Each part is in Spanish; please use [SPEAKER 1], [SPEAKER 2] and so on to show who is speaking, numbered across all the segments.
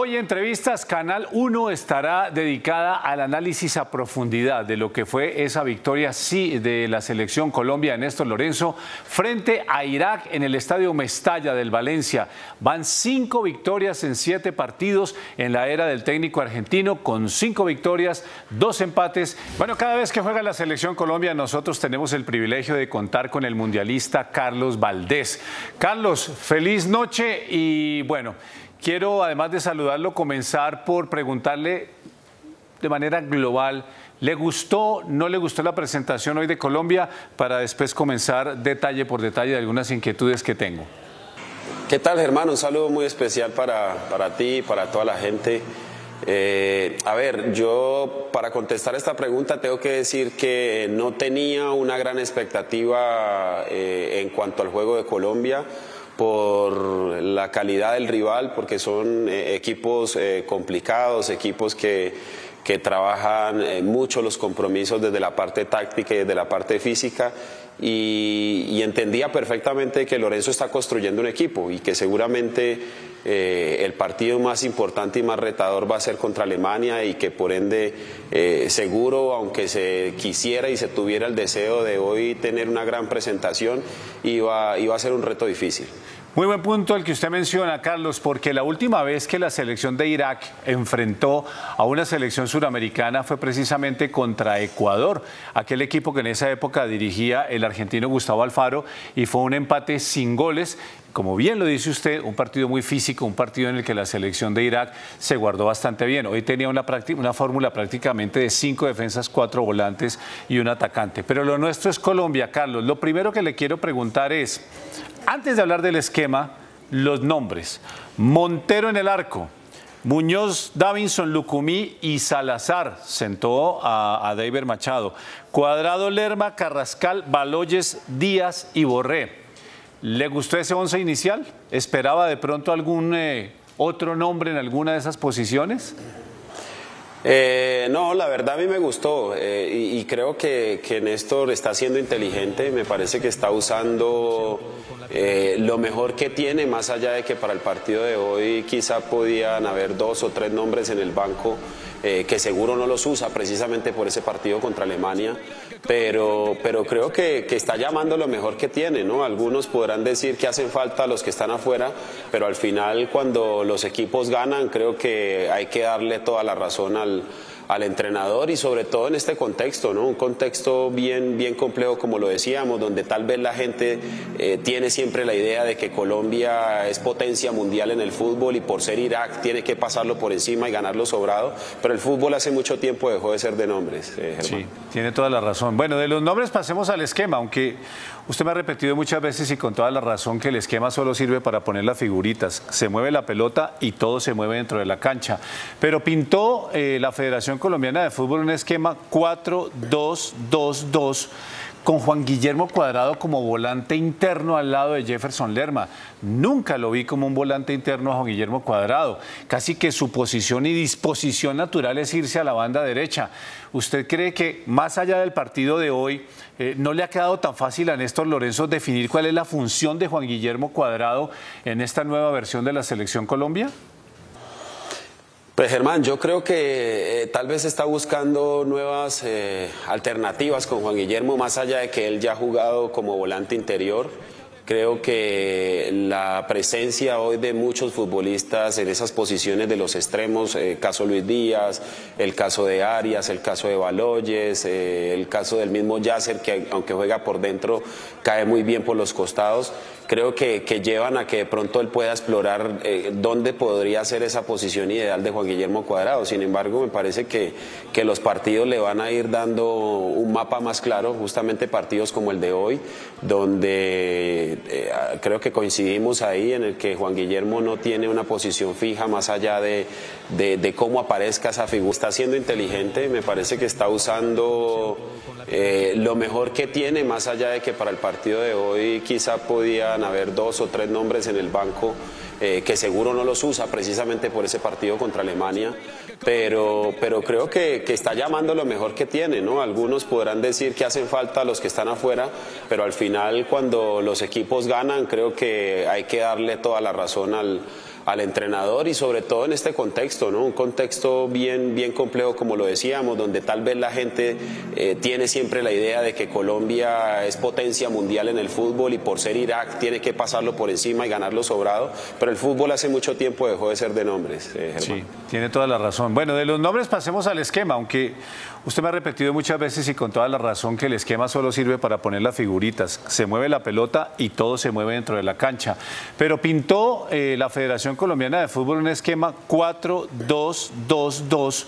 [SPEAKER 1] Hoy Entrevistas Canal 1 estará dedicada al análisis a profundidad de lo que fue esa victoria de la selección Colombia de Néstor Lorenzo frente a Irak en el Estadio Mestalla del Valencia. Van 5 victorias en 7 partidos en la era del técnico argentino, con 5 victorias, 2 empates. Bueno, cada vez que juega la selección Colombia nosotros tenemos el privilegio de contar con el mundialista Carlos Valdés. Carlos, feliz noche y bueno, quiero, además de saludarlo, comenzar por preguntarle de manera global, ¿le gustó, no le gustó la presentación hoy de Colombia? Para después comenzar detalle por detalle de algunas inquietudes que tengo.
[SPEAKER 2] ¿Qué tal, Germán? Un saludo muy especial para ti y para toda la gente. A ver, yo para contestar esta pregunta tengo que decir que no tenía una gran expectativa en cuanto al juego de Colombia, por la calidad del rival, porque son equipos complicados, equipos que trabajan mucho los compromisos desde la parte táctica y desde la parte física, y entendía perfectamente que Lorenzo está construyendo un equipo y que seguramente el partido más importante y más retador va a ser contra Alemania, y que por ende seguro, aunque se quisiera y se tuviera el deseo de hoy tener una gran presentación, iba a ser un reto difícil.
[SPEAKER 1] Muy buen punto el que usted menciona, Carlos, porque la última vez que la selección de Irak enfrentó a una selección suramericana fue precisamente contra Ecuador, aquel equipo que en esa época dirigía el argentino Gustavo Alfaro, y fue un empate sin goles. Como bien lo dice usted, un partido muy físico, un partido en el que la selección de Irak se guardó bastante bien. Hoy tenía una fórmula prácticamente de 5 defensas, 4 volantes y un atacante. Pero lo nuestro es Colombia, Carlos. Lo primero que le quiero preguntar es, antes de hablar del esquema, los nombres. Montero en el arco, Muñoz, Davinson, Lucumí y Salazar sentó a David Machado. Cuadrado, Lerma, Carrascal, Baloyes, Díaz y Borré. ¿Le gustó ese 11 inicial? ¿Esperaba de pronto algún otro nombre en alguna de esas posiciones?
[SPEAKER 2] No, la verdad a mí me gustó, y creo que Néstor está siendo inteligente. Me parece que está usando lo mejor que tiene, más allá de que para el partido de hoy quizá podían haber 2 o 3 nombres en el banco que seguro no los usa precisamente por ese partido contra Alemania, pero creo que está llamando lo mejor que tiene, ¿no? Algunos podrán decir que hacen falta los que están afuera, pero al final, cuando los equipos ganan, creo que hay que darle toda la razón al entrenador, y sobre todo en este contexto, ¿no? Un contexto bien complejo, como lo decíamos, donde tal vez la gente tiene siempre la idea de que Colombia es potencia mundial en el fútbol y por ser Irak tiene que pasarlo por encima y ganarlo sobrado, pero el fútbol hace mucho tiempo dejó de ser de nombres, Germán.
[SPEAKER 1] Sí, tiene toda la razón. Bueno, de los nombres pasemos al esquema, aunque usted me ha repetido muchas veces y con toda la razón que el esquema solo sirve para poner las figuritas. Se mueve la pelota y todo se mueve dentro de la cancha. Pero pintó la Federación Colombiana de Fútbol un esquema 4-2-2-2 con Juan Guillermo Cuadrado como volante interno al lado de Jefferson Lerma. Nunca lo vi como un volante interno a Juan Guillermo Cuadrado. Casi que su posición y disposición natural es irse a la banda derecha. ¿Usted cree que, más allá del partido de hoy, no le ha quedado tan fácil a Néstor Lorenzo definir cuál es la función de Juan Guillermo Cuadrado en esta nueva versión de la Selección Colombia?
[SPEAKER 2] Pues, Germán, yo creo que tal vez está buscando nuevas alternativas con Juan Guillermo, más allá de que él ya ha jugado como volante interior. Creo que la presencia hoy de muchos futbolistas en esas posiciones de los extremos, el caso Luis Díaz, el caso de Arias, el caso de Baloyes, el caso del mismo Yasser, que aunque juega por dentro, cae muy bien por los costados. Creo que llevan a que de pronto él pueda explorar dónde podría ser esa posición ideal de Juan Guillermo Cuadrado. Sin embargo, me parece que los partidos le van a ir dando un mapa más claro, justamente partidos como el de hoy, donde creo que coincidimos ahí en el que Juan Guillermo no tiene una posición fija, más allá de cómo aparezca esa figura. Está siendo inteligente, me parece que está usando lo mejor que tiene, más allá de que para el partido de hoy quizá podían haber 2 o 3 nombres en el banco que seguro no los usa precisamente por ese partido contra Alemania, pero creo que está llamando lo mejor que tiene, ¿no? Algunos podrán decir que hacen falta los que están afuera, pero al final cuando los equipos ganan creo que hay que darle toda la razón al entrenador y sobre todo en este contexto, ¿no? Un contexto bien complejo, como lo decíamos, donde tal vez la gente tiene siempre la idea de que Colombia es potencia mundial en el fútbol y por ser Irak tiene que pasarlo por encima y ganarlo sobrado, pero el fútbol hace mucho tiempo dejó de ser de nombres, Germán.
[SPEAKER 1] Sí, tiene toda la razón. Bueno, de los nombres pasemos al esquema, aunque usted me ha repetido muchas veces y con toda la razón que el esquema solo sirve para poner las figuritas. Se mueve la pelota y todo se mueve dentro de la cancha. Pero pintó la Federación Colombiana de Fútbol un esquema 4-2-2-2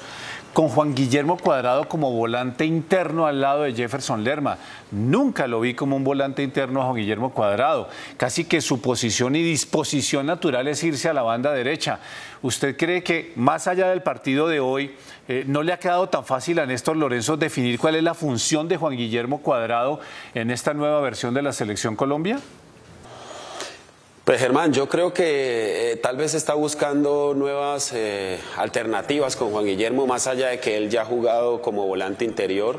[SPEAKER 1] con Juan Guillermo Cuadrado como volante interno al lado de Jefferson Lerma. Nunca lo vi como un volante interno a Juan Guillermo Cuadrado. Casi que su posición y disposición natural es irse a la banda derecha. ¿Usted cree que más allá del partido de hoy no le ha quedado tan fácil a Néstor Lorenzo definir cuál es la función de Juan Guillermo Cuadrado en esta nueva versión de la Selección Colombia?
[SPEAKER 2] Pues Germán, yo creo que tal vez está buscando nuevas alternativas con Juan Guillermo, más allá de que él ya ha jugado como volante interior.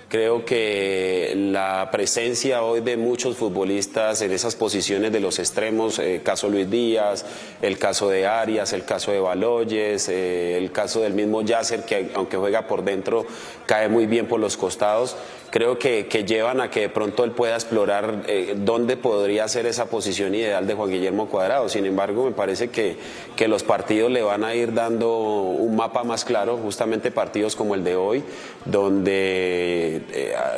[SPEAKER 2] Creo que la presencia hoy de muchos futbolistas en esas posiciones de los extremos, el caso Luis Díaz, el caso de Arias, el caso de Baloyes, el caso del mismo Yasser, que aunque juega por dentro, cae muy bien por los costados. Creo que llevan a que de pronto él pueda explorar dónde podría ser esa posición ideal de Juan Guillermo Cuadrado. Sin embargo, me parece que los partidos le van a ir dando un mapa más claro, justamente partidos como el de hoy, donde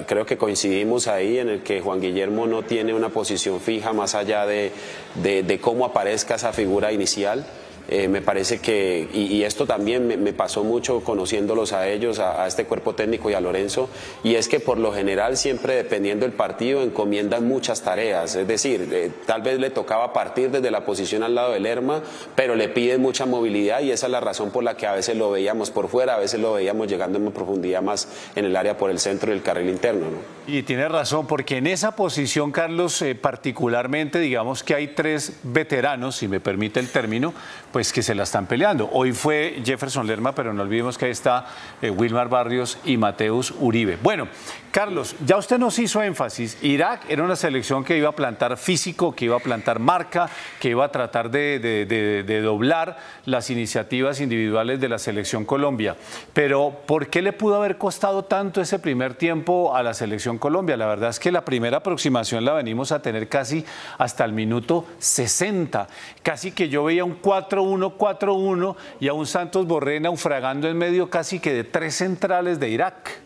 [SPEAKER 2] creo que coincidimos ahí en el que Juan Guillermo no tiene una posición fija más allá de cómo aparezca esa figura inicial. Me parece que, y esto también me pasó mucho conociéndolos a ellos, a este cuerpo técnico y a Lorenzo, y es que por lo general siempre dependiendo del partido encomiendan muchas tareas, es decir, tal vez le tocaba partir desde la posición al lado del Lerma, pero le piden mucha movilidad y esa es la razón por la que a veces lo veíamos por fuera, a veces lo veíamos llegando en profundidad más en el área por el centro y el carril interno, ¿no?
[SPEAKER 1] Y tiene razón, porque en esa posición, Carlos, particularmente, digamos que hay tres veteranos, si me permite el término, pues que se la están peleando. Hoy fue Jefferson Lerma, pero no olvidemos que ahí está Wilmar Barrios y Mateus Uribe. Bueno, Carlos, ya usted nos hizo énfasis, Irak era una selección que iba a plantar físico, que iba a plantar marca, que iba a tratar de doblar las iniciativas individuales de la selección Colombia. Pero, ¿por qué le pudo haber costado tanto ese primer tiempo a la selección Colombia? La verdad es que la primera aproximación la venimos a tener casi hasta el minuto 60. Casi que yo veía un 4-1-4-1 y a un Santos Borré naufragando en medio casi que de tres centrales de Irak.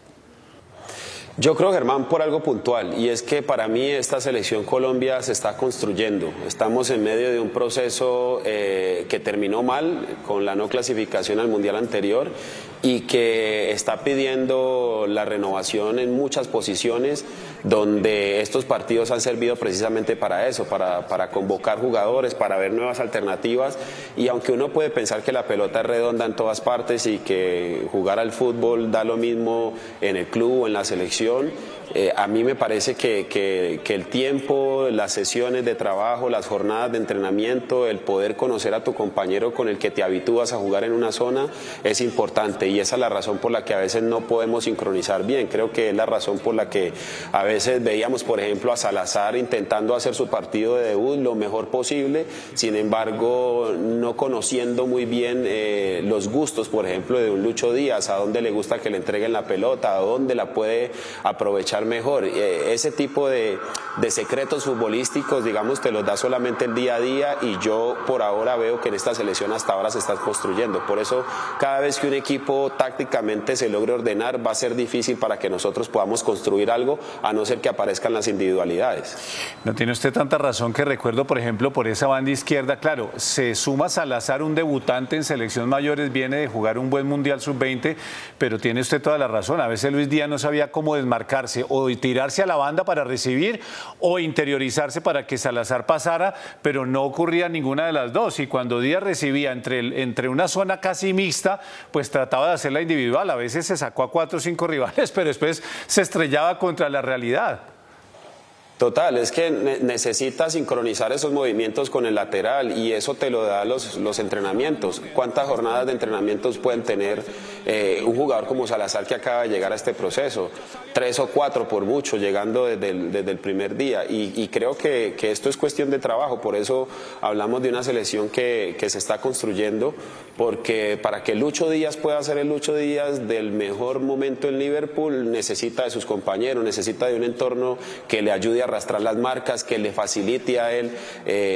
[SPEAKER 2] Yo creo, Germán, por algo puntual, y es que para mí esta selección Colombia se está construyendo. Estamos en medio de un proceso que terminó mal con la no clasificación al Mundial anterior y que está pidiendo la renovación en muchas posiciones donde estos partidos han servido precisamente para eso, para convocar jugadores, para ver nuevas alternativas, y aunque uno puede pensar que la pelota es redonda en todas partes y que jugar al fútbol da lo mismo en el club o en la selección, a mí me parece que el tiempo, las sesiones de trabajo, las jornadas de entrenamiento, el poder conocer a tu compañero con el que te habitúas a jugar en una zona es importante, y esa es la razón por la que a veces no podemos sincronizar bien. Creo que es la razón por la que a veces veíamos, por ejemplo, a Salazar intentando hacer su partido de debut lo mejor posible, sin embargo no conociendo muy bien los gustos, por ejemplo, de un Lucho Díaz, a dónde le gusta que le entreguen la pelota, a dónde la puede aprovechar mejor. Ese tipo de secretos futbolísticos, digamos, te los da solamente el día a día, y yo por ahora veo que en esta selección hasta ahora se está construyendo. Por eso cada vez que un equipo tácticamente se logre ordenar va a ser difícil para que nosotros podamos construir algo, a no ser que aparezcan las individualidades.
[SPEAKER 1] No tiene usted tanta razón, que recuerdo, por ejemplo, por esa banda izquierda, claro, se suma Salazar, un debutante en selección mayores, viene de jugar un buen Mundial Sub-20, pero tiene usted toda la razón, a veces Luis Díaz no sabía cómo desmarcarse, o tirarse a la banda para recibir, o interiorizarse para que Salazar pasara, pero no ocurría ninguna de las dos, y cuando Díaz recibía entre una zona casi mixta, pues trataba de hacerla individual, a veces se sacó a 4 o 5 rivales, pero después se estrellaba contra la realidad.
[SPEAKER 2] Total, es que necesitas sincronizar esos movimientos con el lateral y eso te lo da los entrenamientos. ¿Cuántas jornadas de entrenamientos pueden tener un jugador como Salazar que acaba de llegar a este proceso? 3 o 4 por mucho, llegando desde el primer día. Y creo que esto es cuestión de trabajo, por eso hablamos de una selección que se está construyendo, porque para que Lucho Díaz pueda ser el Lucho Díaz del mejor momento en Liverpool, necesita de sus compañeros, necesita de un entorno que le ayude a arrastrar las marcas, que le facilite a él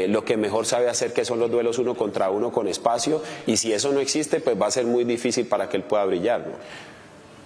[SPEAKER 2] lo que mejor sabe hacer, que son los duelos 1 contra 1 con espacio, y si eso no existe, pues va a ser muy difícil para que él pueda brillar, ¿no?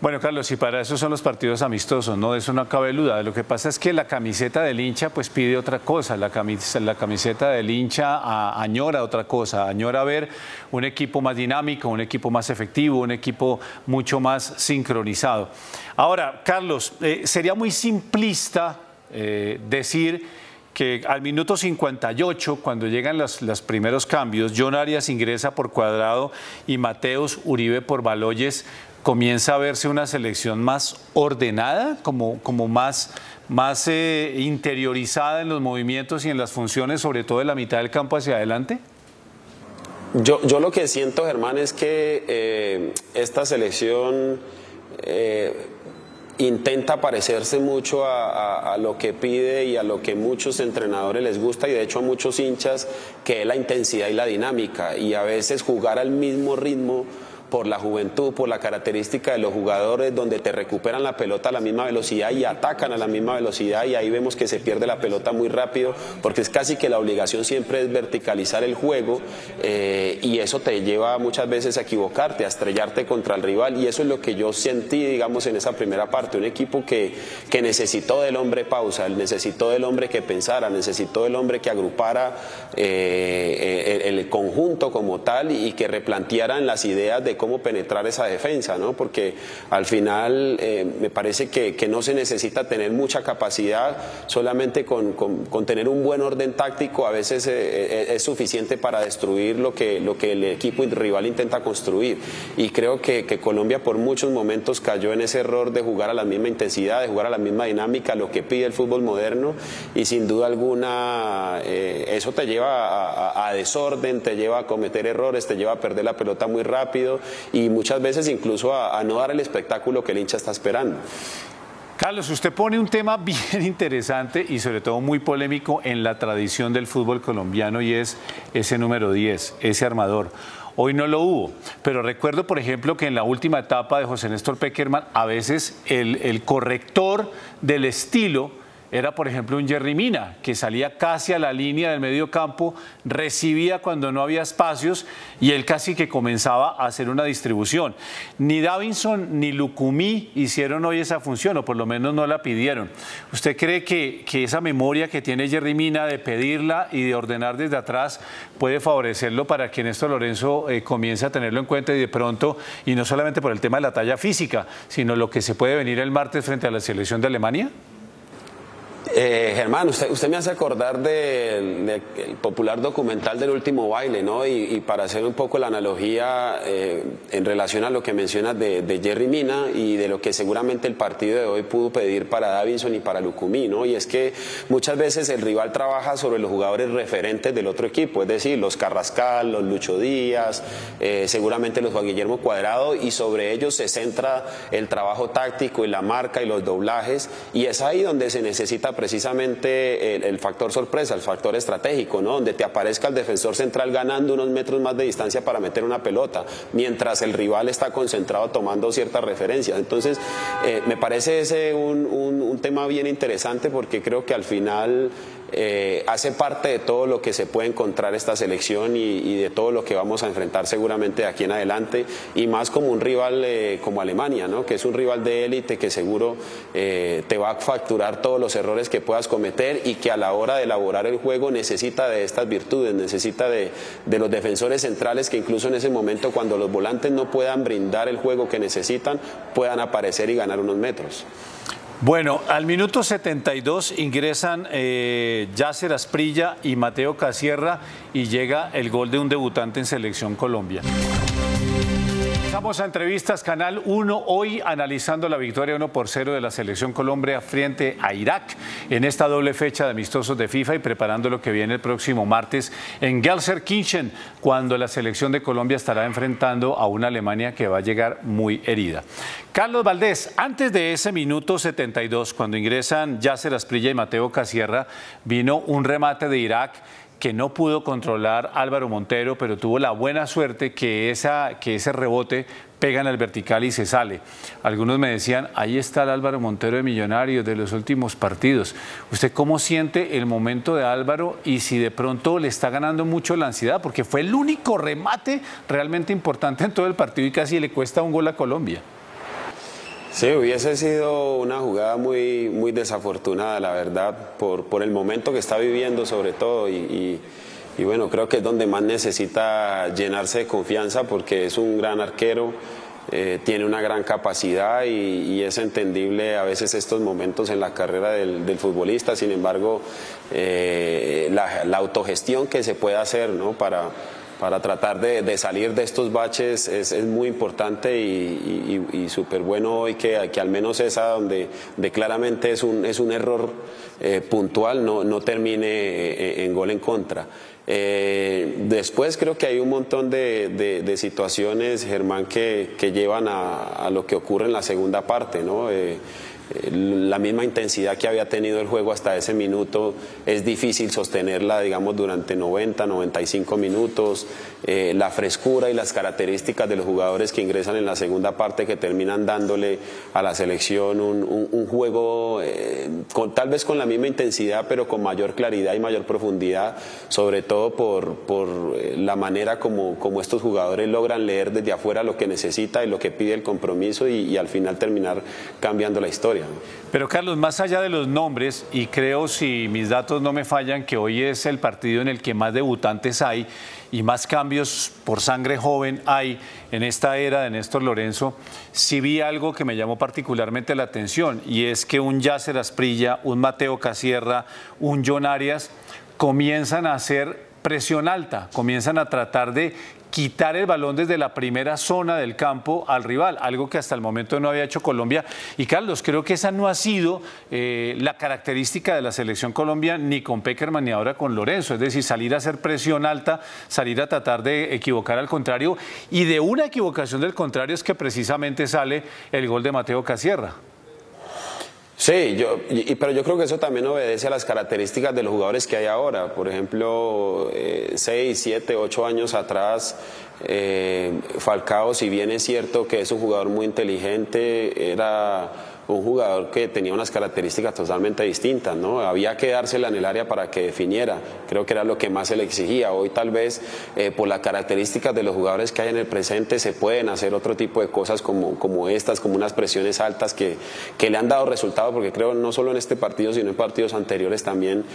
[SPEAKER 1] Bueno, Carlos, y para eso son los partidos amistosos, ¿no? De eso no cabe duda. Lo que pasa es que la camiseta del hincha pues pide otra cosa, la camiseta del hincha añora otra cosa, añora ver un equipo más dinámico, un equipo más efectivo, un equipo mucho más sincronizado. Ahora, Carlos, sería muy simplista decir que al minuto 58, cuando llegan los primeros cambios, John Arias ingresa por Cuadrado y Mateus Uribe por Baloyes, comienza a verse una selección más ordenada, como más interiorizada en los movimientos y en las funciones, sobre todo de la mitad del campo hacia adelante?
[SPEAKER 2] Yo lo que siento, Germán, es que esta selección intenta parecerse mucho a lo que pide y a lo que muchos entrenadores les gusta, y de hecho a muchos hinchas, que es la intensidad y la dinámica, y a veces jugar al mismo ritmo por la juventud, por la característica de los jugadores, donde te recuperan la pelota a la misma velocidad y atacan a la misma velocidad, y ahí vemos que se pierde la pelota muy rápido, porque es casi que la obligación siempre es verticalizar el juego, y eso te lleva muchas veces a equivocarte, a estrellarte contra el rival, y eso es lo que yo sentí, digamos, en esa primera parte, un equipo que necesitó del hombre pausa, necesitó del hombre que pensara, necesitó del hombre que agrupara el conjunto como tal, y que replantearan las ideas de cómo penetrar esa defensa, ¿no? Porque al final me parece que no se necesita tener mucha capacidad, solamente con tener un buen orden táctico a veces es suficiente para destruir lo que el equipo rival intenta construir, y creo que Colombia por muchos momentos cayó en ese error de jugar a la misma intensidad, de jugar a la misma dinámica, lo que pide el fútbol moderno, y sin duda alguna eso te lleva a desorden, te lleva a cometer errores, te lleva a perder la pelota muy rápido, y muchas veces incluso a no dar el espectáculo que el hincha está esperando.
[SPEAKER 1] Carlos, usted pone un tema bien interesante y sobre todo muy polémico en la tradición del fútbol colombiano, y es ese número 10, ese armador. Hoy no lo hubo, pero recuerdo, por ejemplo, que en la última etapa de José Néstor Pekerman, a veces el corrector del estilo era, por ejemplo, un Yerry Mina, que salía casi a la línea del medio campo, recibía cuando no había espacios, y él casi que comenzaba a hacer una distribución. Ni Davinson ni Lucumí hicieron hoy esa función, o por lo menos no la pidieron. ¿Usted cree que esa memoria que tiene Yerry Mina de pedirla y de ordenar desde atrás puede favorecerlo para que Néstor Lorenzo comience a tenerlo en cuenta, y de pronto, y no solamente por el tema de la talla física, sino lo que se puede venir el martes frente a la selección de Alemania?
[SPEAKER 2] Germán, usted me hace acordar del popular documental del último baile, ¿no? Y para hacer un poco la analogía en relación a lo que mencionas de Yerry Mina y de lo que seguramente el partido de hoy pudo pedir para Davinson y para Lucumí, ¿no? Y es que muchas veces el rival trabaja sobre los jugadores referentes del otro equipo, es decir, los Carrascal, los Lucho Díaz, seguramente los Juan Guillermo Cuadrado, y sobre ellos se centra el trabajo táctico y la marca y los doblajes, y es ahí donde se necesita precisamente el factor sorpresa, el factor estratégico, ¿no? Donde te aparezca el defensor central ganando unos metros más de distancia para meter una pelota, mientras el rival está concentrado tomando ciertas referencias. Entonces, me parece ese un tema bien interesante, porque creo que al final hace parte de todo lo que se puede encontrar esta selección y de todo lo que vamos a enfrentar seguramente de aquí en adelante, y más como un rival como Alemania, ¿no? Que es un rival de élite que seguro te va a facturar todos los errores que puedas cometer, y que a la hora de elaborar el juego necesita de estas virtudes, necesita de los defensores centrales, que incluso en ese momento, cuando los volantes no puedan brindar el juego que necesitan, puedan aparecer y ganar unos metros.
[SPEAKER 1] Bueno, al minuto 72 ingresan Yasser Asprilla y Mateo Casierra, y llega el gol de un debutante en Selección Colombia. Pasamos a entrevistas Canal 1, hoy analizando la victoria 1-0 de la selección Colombia frente a Irak en esta doble fecha de amistosos de FIFA y preparando lo que viene el próximo martes en Gelsenkirchen, cuando la selección de Colombia estará enfrentando a una Alemania que va a llegar muy herida. Carlos Valdés, antes de ese minuto 72, cuando ingresan Yasser Asprilla y Mateo Casierra, vino un remate de Irak que no pudo controlar Álvaro Montero, pero tuvo la buena suerte que ese rebote pega en el vertical y se sale. Algunos me decían, ahí está el Álvaro Montero de Millonarios de los últimos partidos. ¿Usted cómo siente el momento de Álvaro y si de pronto le está ganando mucho la ansiedad? Porque fue el único remate realmente importante en todo el partido y casi le cuesta un gol a Colombia.
[SPEAKER 2] Sí, hubiese sido una jugada muy desafortunada, la verdad, por el momento que está viviendo sobre todo y bueno, creo que es donde más necesita llenarse de confianza porque es un gran arquero, tiene una gran capacidad y es entendible a veces estos momentos en la carrera del futbolista. Sin embargo, la autogestión que se puede hacer, ¿no?, para tratar de salir de estos baches es muy importante y súper bueno hoy que al menos esa donde claramente es un error puntual no termine en gol en contra. Después creo que hay un montón de situaciones, Germán, que llevan a lo que ocurre en la segunda parte, ¿no? La misma intensidad que había tenido el juego hasta ese minuto es difícil sostenerla, digamos, durante 90, 95 minutos. La frescura y las características de los jugadores que ingresan en la segunda parte que terminan dándole a la selección un juego tal vez con la misma intensidad pero con mayor claridad y mayor profundidad, sobre todo por la manera como estos jugadores logran leer desde afuera lo que necesita y lo que pide el compromiso y al final terminar cambiando la historia.
[SPEAKER 1] Pero Carlos, más allá de los nombres, y creo, si mis datos no me fallan, que hoy es el partido en el que más debutantes hay y más cambios por sangre joven hay en esta era de Néstor Lorenzo, sí vi algo que me llamó particularmente la atención, y es que un Yasser Asprilla, un Mateo Casierra, un John Arias comienzan a hacer presión alta, comienzan a tratar de quitar el balón desde la primera zona del campo al rival, algo que hasta el momento no había hecho Colombia. Y Carlos, creo que esa no ha sido la característica de la selección Colombia ni con Pekerman ni ahora con Lorenzo, es decir, salir a hacer presión alta, salir a tratar de equivocar al contrario, y de una equivocación del contrario es que precisamente sale el gol de Mateo Casierra.
[SPEAKER 2] Sí, pero yo creo que eso también obedece a las características de los jugadores que hay ahora. Por ejemplo, 6, 7, 8 años atrás, Falcao, si bien es cierto que es un jugador muy inteligente, era un jugador que tenía unas características totalmente distintas, ¿no? Había que dársela en el área para que definiera, creo que era lo que más se le exigía. Hoy tal vez por las características de los jugadores que hay en el presente se pueden hacer otro tipo de cosas como estas, como unas presiones altas que le han dado resultado, porque creo no solo en este partido sino en partidos anteriores también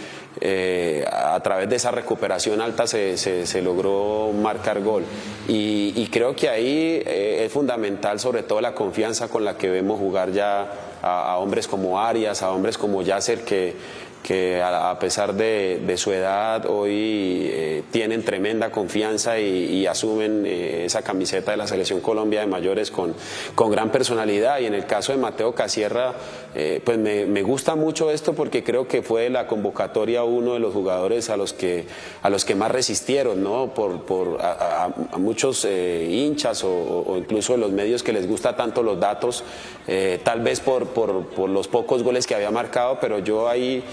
[SPEAKER 2] a través de esa recuperación alta se logró marcar gol y creo que ahí es fundamental sobre todo la confianza con la que vemos jugar ya a hombres como Arias, a hombres como Yasser que a pesar de su edad hoy tienen tremenda confianza y asumen esa camiseta de la Selección Colombia de mayores con gran personalidad. Y en el caso de Mateo Casierra, pues me gusta mucho esto porque creo que fue la convocatoria uno de los jugadores a los que más resistieron, ¿no? A muchos hinchas o incluso de los medios que les gusta tanto los datos, tal vez por los pocos goles que había marcado, pero yo ahí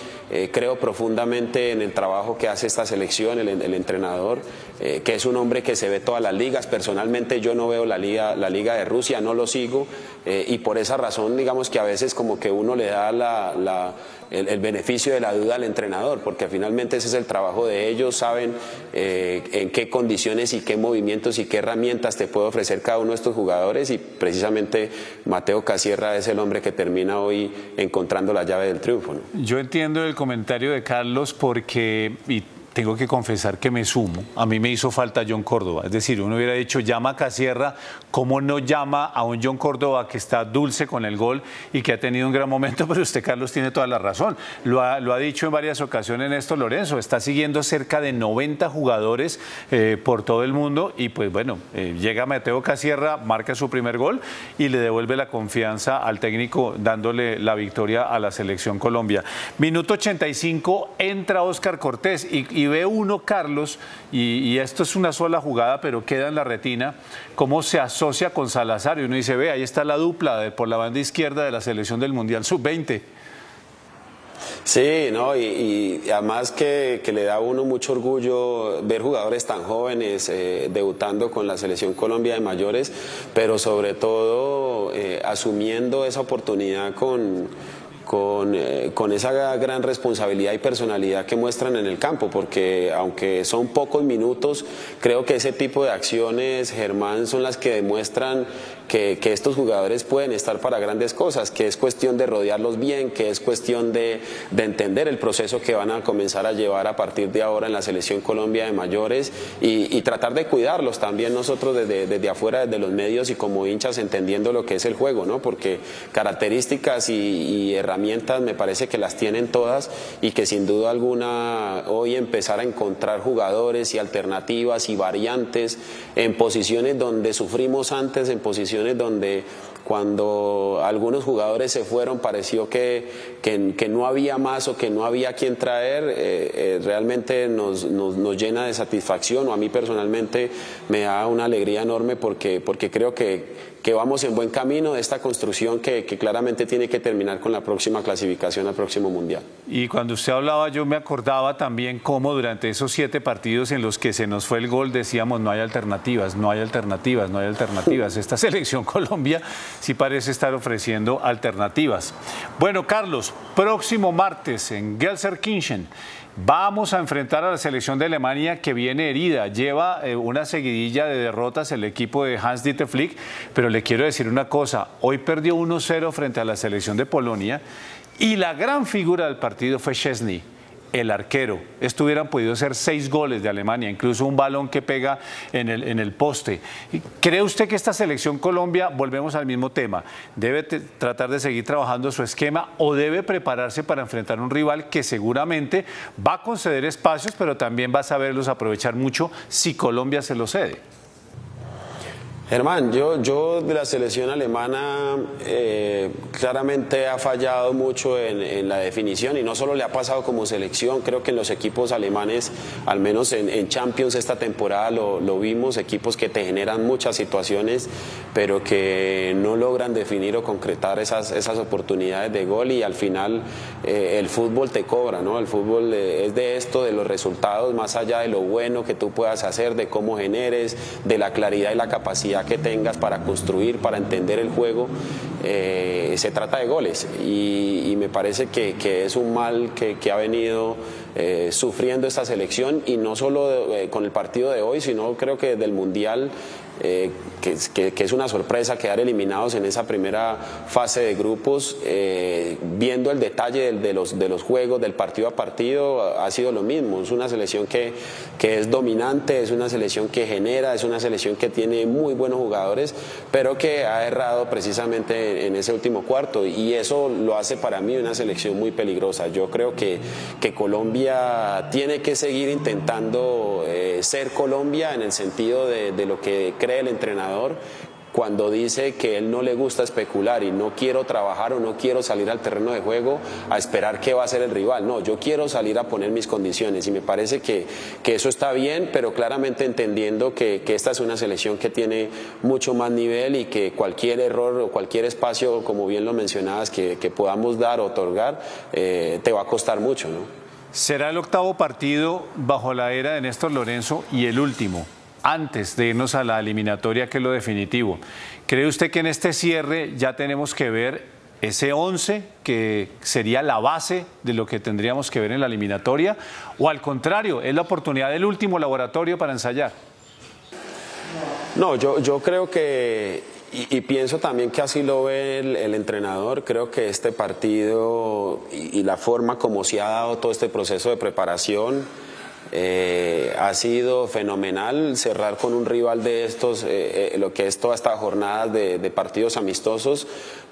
[SPEAKER 2] creo profundamente en el trabajo que hace esta selección, el entrenador, que es un hombre que se ve todas las ligas. Personalmente yo no veo la liga de Rusia, no lo sigo, y por esa razón digamos que a veces como que uno le da el beneficio de la duda al entrenador, porque finalmente ese es el trabajo de ellos, saben en qué condiciones y qué movimientos y qué herramientas te puede ofrecer cada uno de estos jugadores, y precisamente Mateo Casierra es el hombre que termina hoy encontrando la llave del triunfo, ¿no?
[SPEAKER 1] Yo entiendo el comentario de Carlos porque tengo que confesar que me sumo. A mí me hizo falta John Córdoba. Es decir, uno hubiera dicho, llama a Casierra, ¿cómo no llama a un John Córdoba que está dulce con el gol y que ha tenido un gran momento? Pero usted, Carlos, tiene toda la razón. Lo ha dicho en varias ocasiones Néstor Lorenzo. Está siguiendo cerca de 90 jugadores por todo el mundo y pues bueno, llega Mateo Casierra, marca su primer gol y le devuelve la confianza al técnico dándole la victoria a la selección Colombia. Minuto 85, entra Óscar Cortés y ve uno, Carlos, y esto es una sola jugada, pero queda en la retina, cómo se asocia con Salazar y uno dice, ve, ahí está la dupla por la banda izquierda de la selección del Mundial Sub-20.
[SPEAKER 2] Sí, no, y además que le da a uno mucho orgullo ver jugadores tan jóvenes debutando con la selección Colombia de mayores, pero sobre todo asumiendo esa oportunidad con esa gran responsabilidad y personalidad que muestran en el campo, porque aunque son pocos minutos, creo que ese tipo de acciones, Germán, son las que demuestran que estos jugadores pueden estar para grandes cosas, que es cuestión de rodearlos bien, que es cuestión de entender el proceso que van a comenzar a llevar a partir de ahora en la selección Colombia de mayores y tratar de cuidarlos también nosotros desde afuera, desde los medios y como hinchas entendiendo lo que es el juego, ¿no? Porque características y herramientas me parece que las tienen todas y que sin duda alguna hoy empezar a encontrar jugadores y alternativas y variantes en posiciones donde sufrimos antes, en posiciones donde cuando algunos jugadores se fueron pareció que no había más o que no había quien traer, realmente nos llena de satisfacción, o a mí personalmente me da una alegría enorme porque creo que vamos en buen camino de esta construcción que claramente tiene que terminar con la próxima clasificación al próximo Mundial.
[SPEAKER 1] Y cuando usted hablaba, yo me acordaba también cómo durante esos 7 partidos en los que se nos fue el gol decíamos no hay alternativas, no hay alternativas, no hay alternativas. Esta selección Colombia sí parece estar ofreciendo alternativas. Bueno, Carlos, próximo martes en Gelsenkirchen vamos a enfrentar a la selección de Alemania que viene herida, lleva una seguidilla de derrotas el equipo de Hans-Dieter Flick, pero le quiero decir una cosa, hoy perdió 1-0 frente a la selección de Polonia y la gran figura del partido fue Szczęsny, el arquero. Esto hubieran podido ser 6 goles de Alemania, incluso un balón que pega en el poste. ¿Cree usted que esta selección Colombia, volvemos al mismo tema, debe tratar de seguir trabajando su esquema o debe prepararse para enfrentar un rival que seguramente va a conceder espacios, pero también va a saberlos aprovechar mucho si Colombia se los cede?
[SPEAKER 2] Germán, yo de la selección alemana claramente ha fallado mucho en la definición y no solo le ha pasado como selección, creo que en los equipos alemanes, al menos en Champions esta temporada lo vimos, equipos que te generan muchas situaciones pero que no logran definir o concretar esas oportunidades de gol y al final el fútbol te cobra, ¿no? El fútbol es de esto, de los resultados, más allá de lo bueno que tú puedas hacer, de cómo generes, de la claridad y la capacidad que tengas para construir, para entender el juego, se trata de goles y me parece que es un mal que ha venido sufriendo esta selección y no solo con el partido de hoy, sino creo que desde el Mundial, que es una sorpresa quedar eliminados en esa primera fase de grupos, viendo el detalle de los juegos, del partido a partido, ha sido lo mismo. Es una selección que es dominante, es una selección que genera, es una selección que tiene muy buenos jugadores, pero que ha errado precisamente en ese último cuarto y eso lo hace para mí una selección muy peligrosa. Yo creo que Colombia tiene que seguir intentando ser Colombia en el sentido de lo que cree el entrenador cuando dice que él no le gusta especular y no quiero trabajar o no quiero salir al terreno de juego a esperar qué va a hacer el rival. No, yo quiero salir a poner mis condiciones y me parece que eso está bien, pero claramente entendiendo que esta es una selección que tiene mucho más nivel y que cualquier error o cualquier espacio, como bien lo mencionabas, que podamos dar o otorgar, te va a costar mucho, ¿no?
[SPEAKER 1] Será el 8º partido bajo la era de Néstor Lorenzo y el último, antes de irnos a la eliminatoria, que es lo definitivo. ¿Cree usted que en este cierre ya tenemos que ver ese 11 que sería la base de lo que tendríamos que ver en la eliminatoria? ¿O al contrario, es la oportunidad del último laboratorio para ensayar?
[SPEAKER 2] No, yo creo que... Y pienso también que así lo ve el entrenador. Creo que este partido y la forma como se ha dado todo este proceso de preparación Ha sido fenomenal cerrar con un rival de estos, lo que es toda esta jornada de partidos amistosos,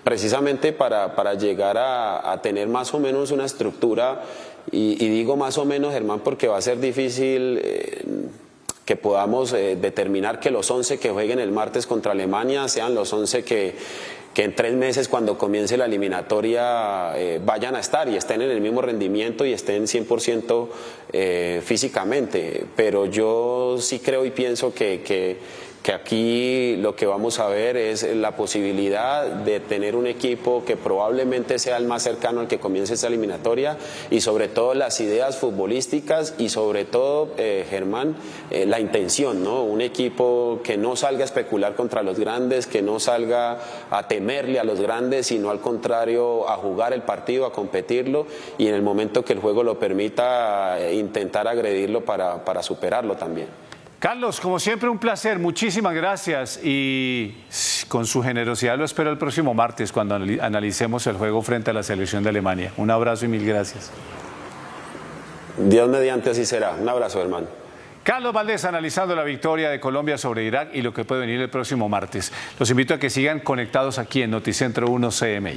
[SPEAKER 2] precisamente para llegar a tener más o menos una estructura, y digo más o menos, Germán, porque va a ser difícil que podamos determinar que los 11 que jueguen el martes contra Alemania sean los 11 que en 3 meses, cuando comience la eliminatoria, vayan a estar y estén en el mismo rendimiento y estén 100% físicamente. Pero yo sí creo y pienso que aquí lo que vamos a ver es la posibilidad de tener un equipo que probablemente sea el más cercano al que comience esa eliminatoria, y sobre todo las ideas futbolísticas y sobre todo, Germán, la intención, ¿no? Un equipo que no salga a especular contra los grandes, que no salga a temerle a los grandes, sino al contrario, a jugar el partido, a competirlo, y en el momento que el juego lo permita, intentar agredirlo para superarlo también.
[SPEAKER 1] Carlos, como siempre, un placer, muchísimas gracias, y con su generosidad lo espero el próximo martes cuando analicemos el juego frente a la selección de Alemania. Un abrazo y mil gracias.
[SPEAKER 2] Dios mediante, así será. Un abrazo, hermano.
[SPEAKER 1] Carlos Valdés analizando la victoria de Colombia sobre Irak y lo que puede venir el próximo martes. Los invito a que sigan conectados aquí en Noticentro 1 CMI.